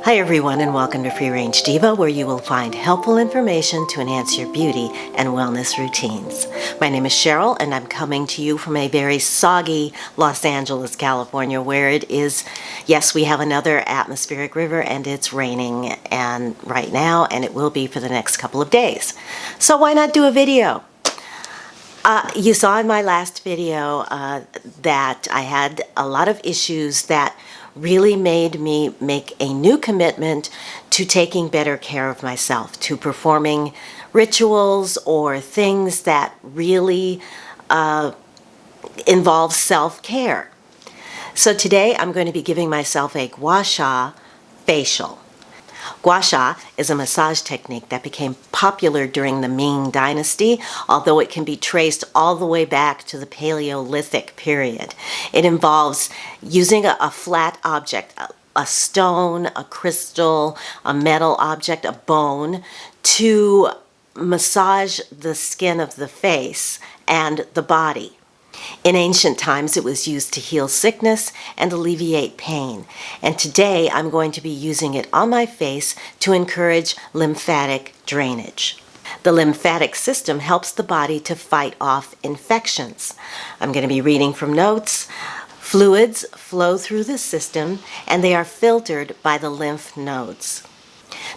Hi everyone, and welcome to Free Range Diva, where you will find helpful information to enhance your beauty and wellness routines. My name is Cheryl, and I'm coming to you from a very soggy Los Angeles, California, where it is, yes, we have another atmospheric river and it's raining and right now, and it will be for the next couple of days. So why not do a video? You saw in my last video that I had a lot of issues that really made me make a new commitment to taking better care of myself, to performing rituals or things that really involve self-care. So today I'm going to be giving myself a Gua Sha facial. Gua Sha is a massage technique that became popular during the Ming Dynasty, although it can be traced all the way back to the Paleolithic period. It involves using a flat object, a stone, a crystal, a metal object, a bone, to massage the skin of the face and the body. In ancient times, it was used to heal sickness and alleviate pain. And today, I'm going to be using it on my face to encourage lymphatic drainage. The lymphatic system helps the body to fight off infections. I'm going to be reading from notes. Fluids flow through the system, and they are filtered by the lymph nodes.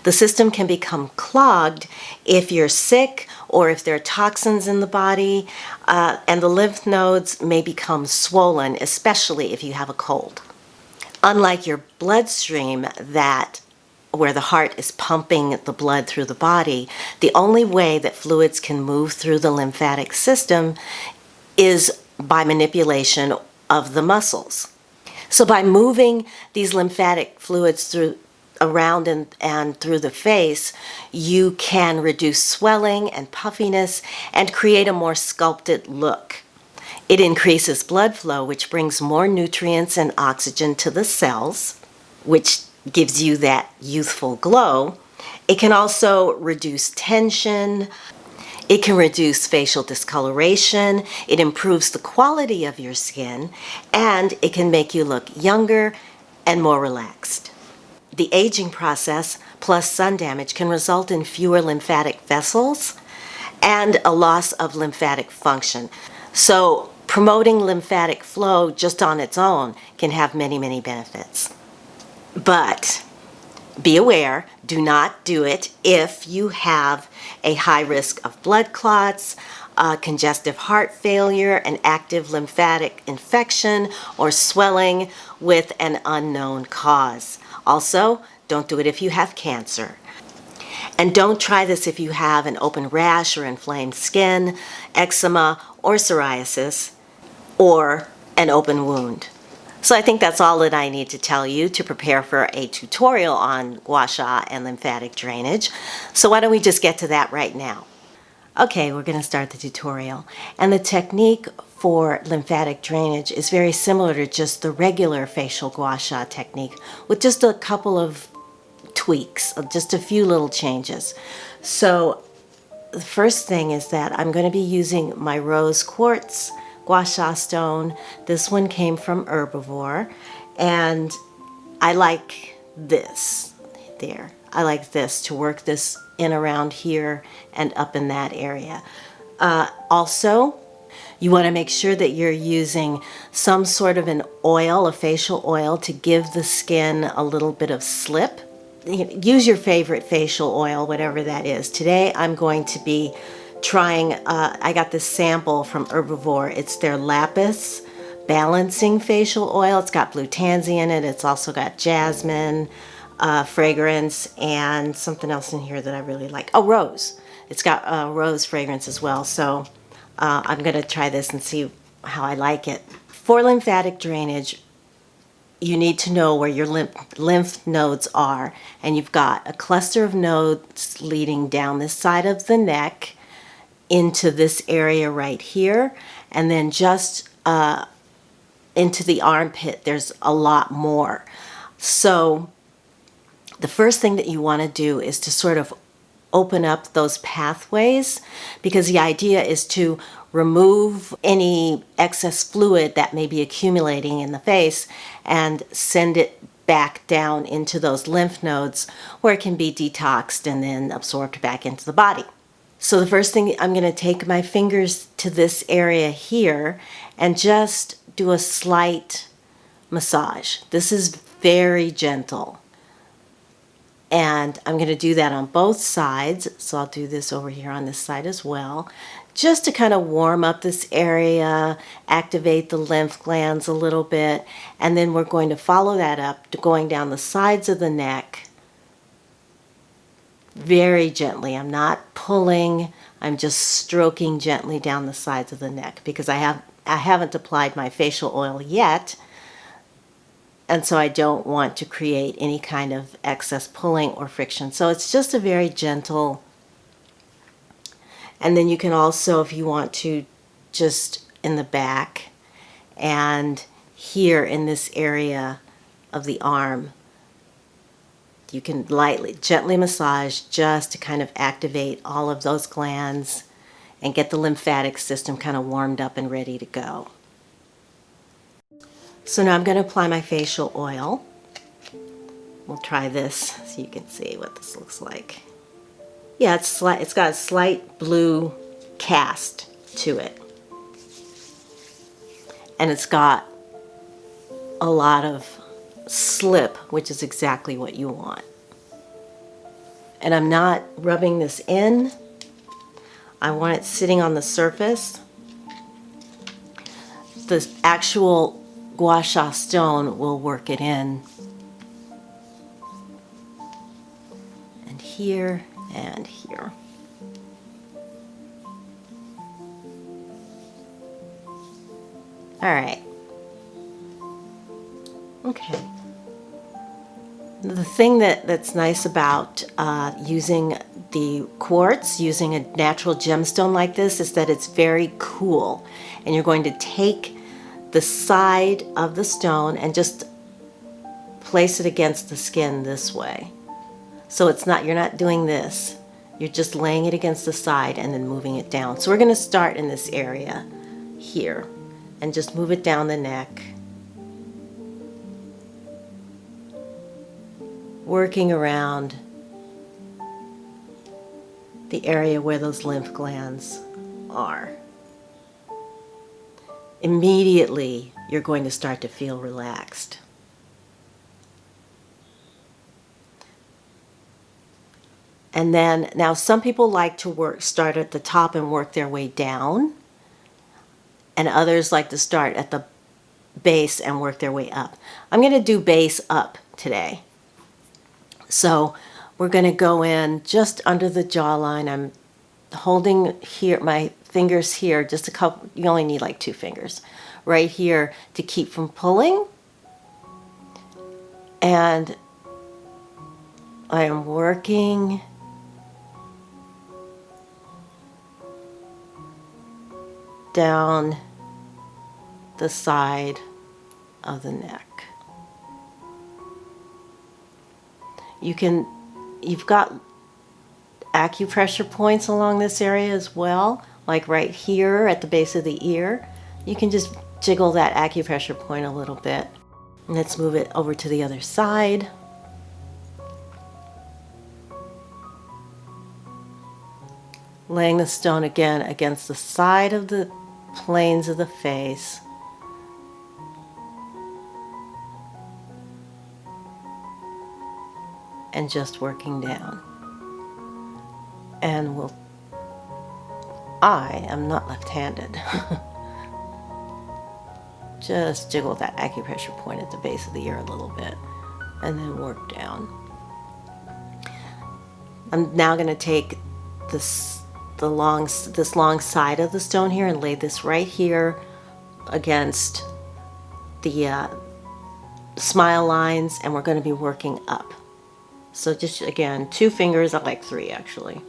The system can become clogged if you're sick or if there are toxins in the body, and the lymph nodes may become swollen, especially if you have a cold. Unlike your bloodstream where the heart is pumping the blood through the body, the only way that fluids can move through the lymphatic system is by manipulation of the muscles. So by moving these lymphatic fluids around and through the face, you can reduce swelling and puffiness and create a more sculpted look. It increases blood flow, which brings more nutrients and oxygen to the cells, which gives you that youthful glow. It can also reduce tension. It can reduce facial discoloration. It improves the quality of your skin, and it can make you look younger and more relaxed. The aging process plus sun damage can result in fewer lymphatic vessels and a loss of lymphatic function. So promoting lymphatic flow just on its own can have many, many benefits. But be aware, do not do it if you have a high risk of blood clots, congestive heart failure, an active lymphatic infection, or swelling with an unknown cause. Also, don't do it if you have cancer. And don't try this if you have an open rash or inflamed skin, eczema, or psoriasis, or an open wound. So I think that's all that I need to tell you to prepare for a tutorial on Gua Sha and lymphatic drainage. So why don't we just get to that right now? Okay, we're going to start the tutorial. And the technique for lymphatic drainage is very similar to just the regular facial Gua Sha technique, with just a couple of tweaks, just a few little changes. So the first thing is that I'm going to be using my rose quartz Gua Sha stone. This one came from Herbivore, and I like this there. I like this to work this in around here and up in that area. Also, you want to make sure that you're using some sort of an oil, a facial oil, to give the skin a little bit of slip. Use your favorite facial oil, whatever that is. Today I'm going to be trying, I got this sample from Herbivore. It's their Lapis Balancing Facial Oil. It's got blue tansy in it. It's also got jasmine fragrance and something else in here that I really like. Oh, rose. It's got rose fragrance as well. So I'm going to try this and see how I like it. For lymphatic drainage, you need to know where your lymph nodes are. And you've got a cluster of nodes leading down this side of the neck into this area right here. And then just into the armpit, there's a lot more. So the first thing that you want to do is to sort of open up those pathways, because the idea is to remove any excess fluid that may be accumulating in the face and send it back down into those lymph nodes where it can be detoxed and then absorbed back into the body. So the first thing, I'm going to take my fingers to this area here and just do a slight massage. This is very gentle. And I'm going to do that on both sides. So I'll do this over here on this side as well, just to kind of warm up this area, activate the lymph glands a little bit. And then we're going to follow that up to going down the sides of the neck very gently. I'm not pulling, I'm just stroking gently down the sides of the neck because I haven't applied my facial oil yet. And so I don't want to create any kind of excess pulling or friction. So it's just a very gentle. And then you can also, if you want to, just in the back and here in this area of the arm, you can lightly, gently massage just to kind of activate all of those glands and get the lymphatic system kind of warmed up and ready to go. So now I'm going to apply my facial oil. We'll try this so you can see what this looks like. Yeah, it's got a slight blue cast to it. And it's got a lot of slip, which is exactly what you want. And I'm not rubbing this in. I want it sitting on the surface. The actual Gua Sha stone will work it in. And here and here. All right. Okay. The thing that's nice about using the quartz, using a natural gemstone like this, is that it's very cool. And you're going to take the side of the stone and just place it against the skin this way. So it's not, you're not doing this. You're just laying it against the side and then moving it down. So we're going to start in this area here and just move it down the neck. Working around the area where those lymph glands are. Immediately, you're going to start to feel relaxed. And then, now some people like to start at the top and work their way down. And others like to start at the base and work their way up. I'm going to do base up today. So we're going to go in just under the jawline. I'm holding here, my fingers here, just a couple, you only need like 2 fingers, right here to keep from pulling. And I am working down the side of the neck. You've got acupressure points along this area as well, like right here at the base of the ear. You can just jiggle that acupressure point a little bit. And let's move it over to the other side. Laying the stone again against the side of the planes of the face. And just working down. And I am not left-handed. Just jiggle that acupressure point at the base of the ear a little bit and then work down. I'm now going to take this long side of the stone here and lay this right here against the smile lines, and we're going to be working up. So just, again, 2 fingers, I like 3 actually.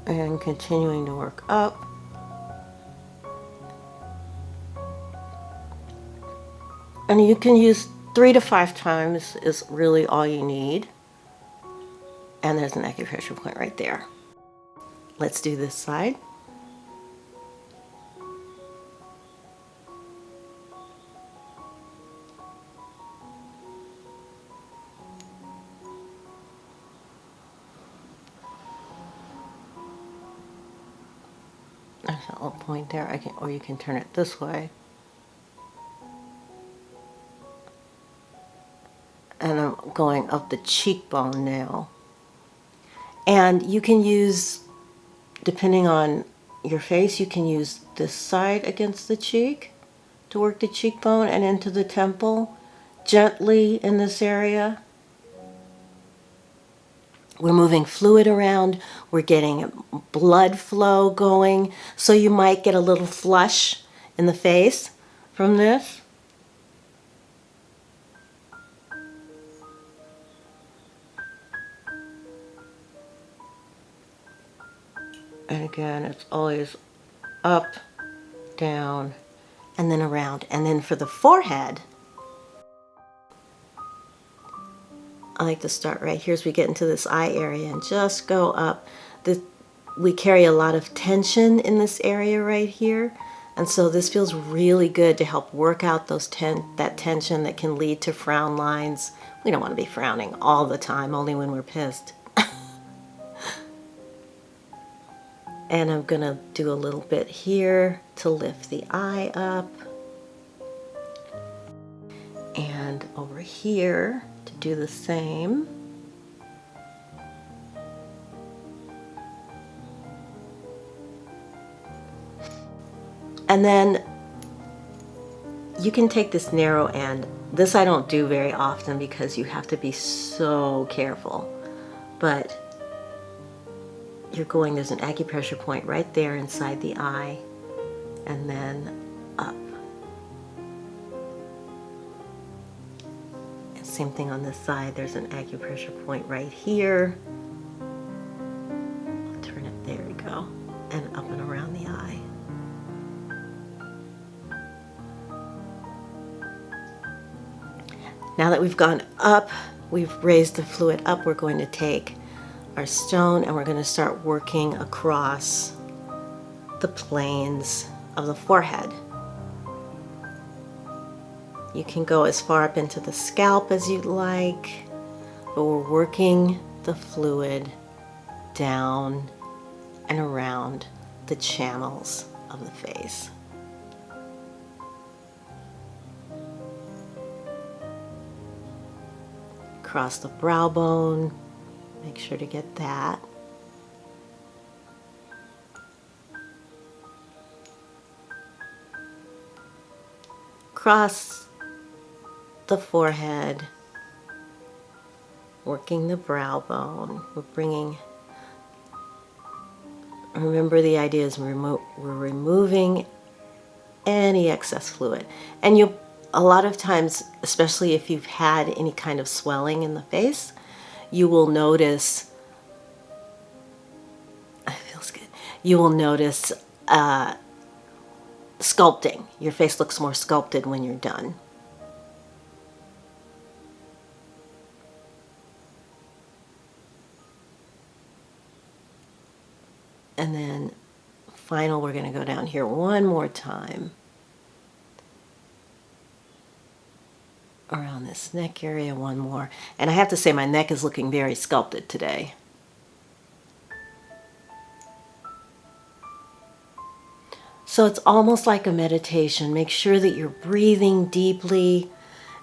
And continuing to work up. And you can use 3 to 5 times is really all you need. And there's an acupressure point right there. Let's do this side. There's a little point there. Or you can turn it this way. And I'm going up the cheekbone now. And you can use, depending on your face, you can use this side against the cheek to work the cheekbone and into the temple gently in this area. We're moving fluid around, we're getting blood flow going, so you might get a little flush in the face from this. And again, it's always up, down, and then around. And then for the forehead, I like to start right here as we get into this eye area and just go up. We carry a lot of tension in this area right here. And so this feels really good to help work out those that tension that can lead to frown lines. We don't want to be frowning all the time, only when we're pissed. And I'm going to do a little bit here to lift the eye up. And over here to do the same. And then you can take this narrow end. This I don't do very often because you have to be so careful. But you're going, there's an acupressure point right there inside the eye, and then up. And same thing on this side, there's an acupressure point right here. I'll turn it, there we go, and up and around the eye. Now that we've gone up, we've raised the fluid up, we're going to take our stone and we're going to start working across the planes of the forehead. You can go as far up into the scalp as you'd like, but we're working the fluid down and around the channels of the face. Across the brow bone. Make sure to get that. Across the forehead, working the brow bone. We're bringing, remember the idea is we're removing any excess fluid. And a lot of times, especially if you've had any kind of swelling in the face, you will notice, it feels good, you will notice sculpting. Your face looks more sculpted when you're done. And then final, we're going to go down here one more time. Around this neck area, one more. And I have to say my neck is looking very sculpted today. So it's almost like a meditation. Make sure that you're breathing deeply.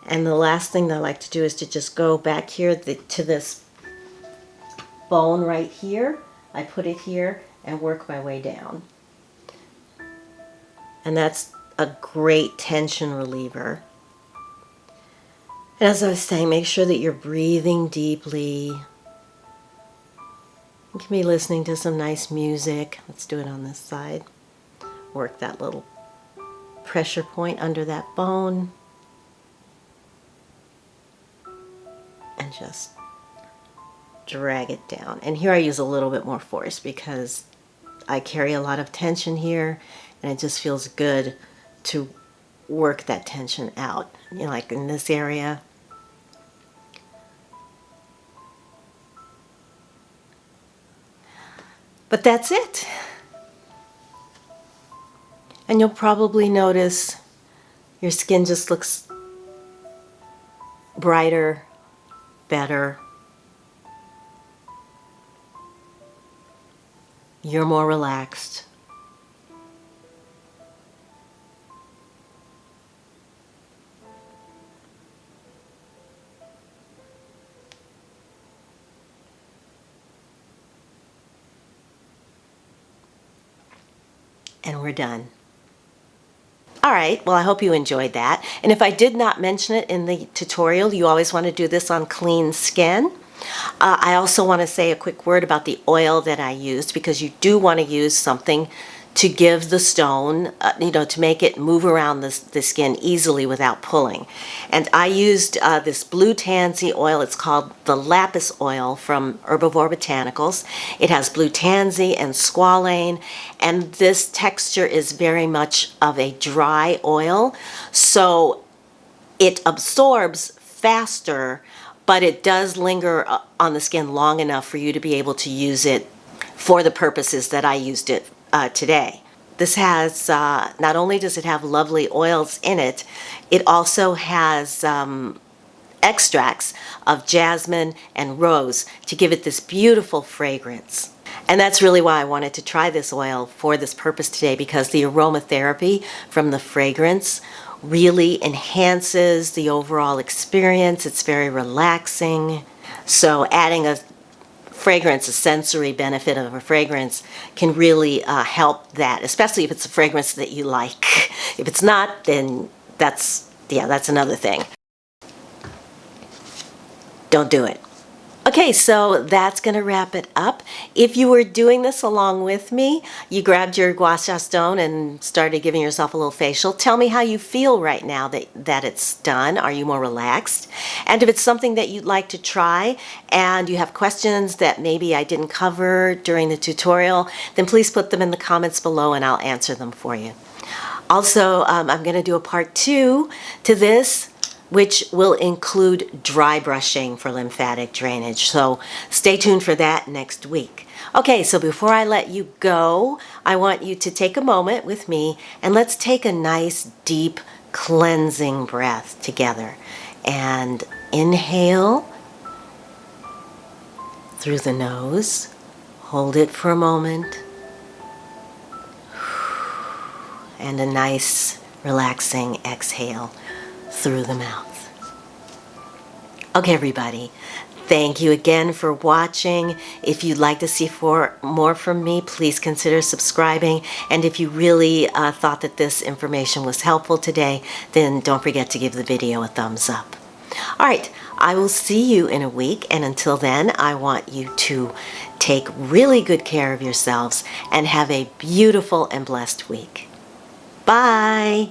And the last thing that I like to do is to just go back here to this bone right here. I put it here and work my way down. And that's a great tension reliever. And as I was saying, make sure that you're breathing deeply. You can be listening to some nice music. Let's do it on this side. Work that little pressure point under that bone. And just drag it down. And here I use a little bit more force because I carry a lot of tension here, and it just feels good to work that tension out. You know, like in this area. But that's it. And you'll probably notice your skin just looks brighter, better. You're more relaxed. And we're done. All right, well, I hope you enjoyed that. And if I did not mention it in the tutorial, you always want to do this on clean skin. I also want to say a quick word about the oil that I used, because you do want to use something to give the stone, to make it move around the skin easily without pulling. And I used this blue tansy oil. It's called the lapis oil from Herbivore Botanicals. It has blue tansy and squalane, and this texture is very much of a dry oil, so it absorbs faster, but it does linger on the skin long enough for you to be able to use it for the purposes that I used it today. This has, not only does it have lovely oils in it, it also has extracts of jasmine and rose to give it this beautiful fragrance. And that's really why I wanted to try this oil for this purpose today, because the aromatherapy from the fragrance really enhances the overall experience. It's very relaxing. So adding a fragrance, a sensory benefit of a fragrance, can really help that, especially if it's a fragrance that you like. If it's not, then that's another thing. Don't do it. Okay, so that's going to wrap it up. If you were doing this along with me, you grabbed your Gua Sha stone and started giving yourself a little facial, tell me how you feel right now that it's done. Are you more relaxed? And if it's something that you'd like to try and you have questions that maybe I didn't cover during the tutorial, then please put them in the comments below and I'll answer them for you. Also, I'm going to do a part 2 to this, which will include dry brushing for lymphatic drainage. So stay tuned for that next week. Okay, so before I let you go, I want you to take a moment with me and let's take a nice deep cleansing breath together. And inhale through the nose, hold it for a moment, and a nice relaxing exhale through the mouth. Okay, everybody, thank you again for watching. If you'd like to see more from me, please consider subscribing. And if you really thought that this information was helpful today, then don't forget to give the video a thumbs up. All right, I will see you in a week, and until then, I want you to take really good care of yourselves and have a beautiful and blessed week. Bye.